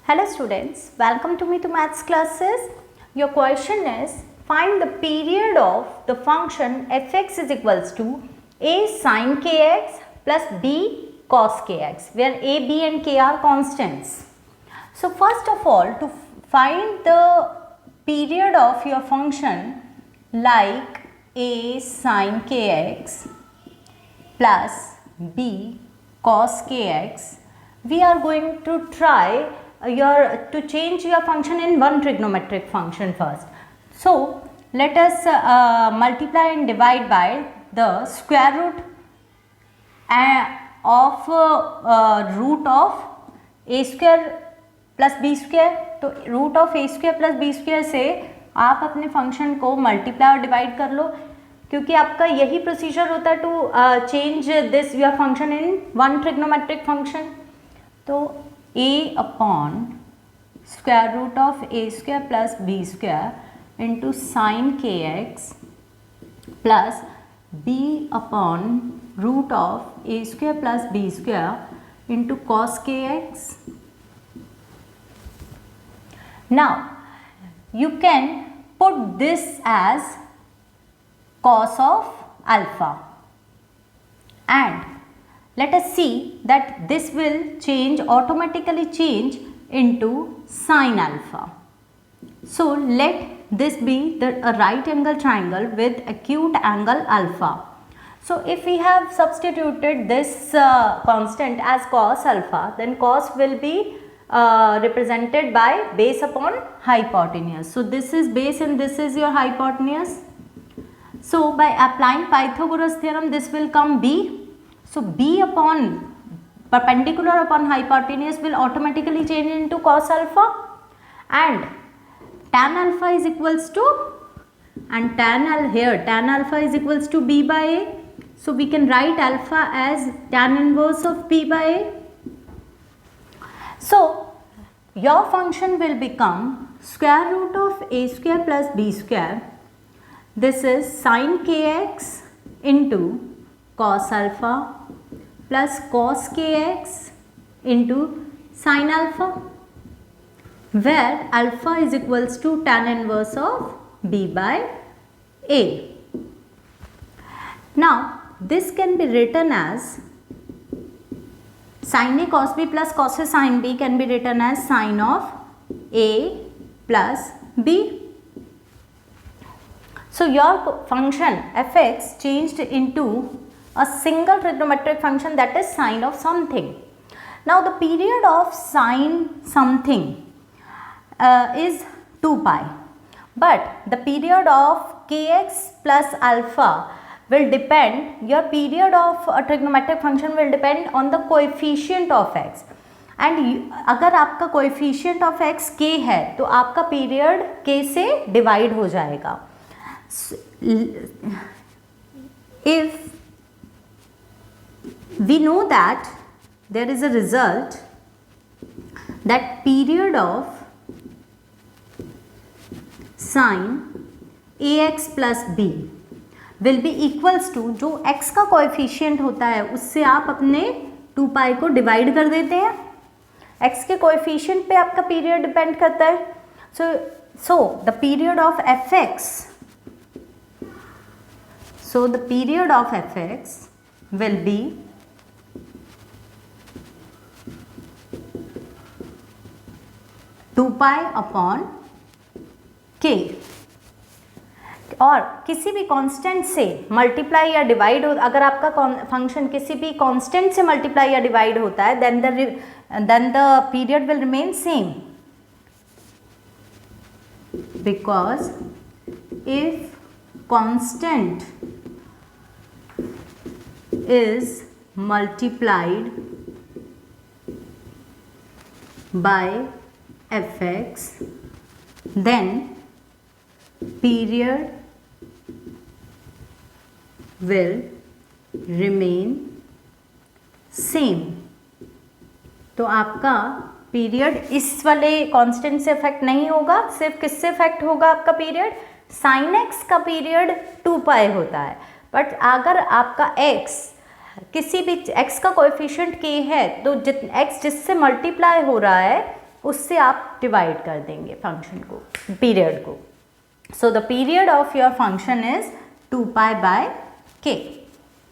Hello students, welcome to me to maths classes. Your question is, find the period of the function fx is equals to a sin kx plus b cos kx, where a, b and k are constants. So first of all, to find the period of your function like a sin kx plus b cos kx, we are going to try to change your function in one trigonometric function first. So let us multiply and divide by the square root of root of a square plus B square. तो root of A square plus B square से आप अपने function को multiply और divide कर लो, क्योंकि आपका यही प्रोसीजर होता है to change this your function in one trigonometric function. तो a upon square root of A square plus B square into sine के X plus b upon root of A square plus B square into cos के X. Now you can put this as cos of alpha, and let us see that this will automatically change into sin alpha. So let this be a right angle triangle with acute angle alpha. So if we have substituted this constant as cos alpha, then cos will be represented by base upon hypotenuse. So this is base and this is your hypotenuse. So by applying Pythagoras theorem, this will come b. So b upon perpendicular upon hypotenuse will automatically change into cos alpha, and tan alpha is equals to, and tan alpha is equals to b by a. So we can write alpha as tan inverse of b by a. So your function will become square root of a square plus b square. This is sin kx into cos alpha plus cos kx into sin alpha, where alpha is equals to tan inverse of b by a. Now this can be written as sin a cos b plus cos a sin b can be written as sin of a plus b. So your function fx changed into a single trigonometric function, that is sine of something. Now the period of sine something is 2 pi, but the period of kx plus alpha will depend, your period of a trigonometric function will depend on the coefficient of x, and अगर आपका coefficient of x k है तो आपका period k से divide हो जाएगा. If we know that there is a result that period of sin ax plus b will be equals to, जो x का कोएफिशिएंट होता है उससे आप अपने 2 पाई को डिवाइड कर देते हैं. x के कोएफिशिएंट पे आपका पीरियड डिपेंड करता है. So the period of fx will be two pi upon k. और किसी भी कांस्टेंट से मल्टीप्लाई या डिवाइड हो, अगर आपका फंक्शन किसी भी कांस्टेंट से मल्टीप्लाई या डिवाइड होता है, then the period will remain same, because if constant is multiplied by fx, then period will remain same. तो आपका पीरियड इस वाले कांस्टेंट से इफेक्ट नहीं होगा, सिर्फ किससे इफेक्ट होगा आपका पीरियड, साइन एक्स का पीरियड 2 पाई होता है. बट अगर आपका x किसी भी x का कोएफिशिएंट k है तो x जिससे मल्टीप्लाई हो रहा है उससे आप डिवाइड कर देंगे फंक्शन को, पीरियड को. सो the period of your function is 2 pi by k.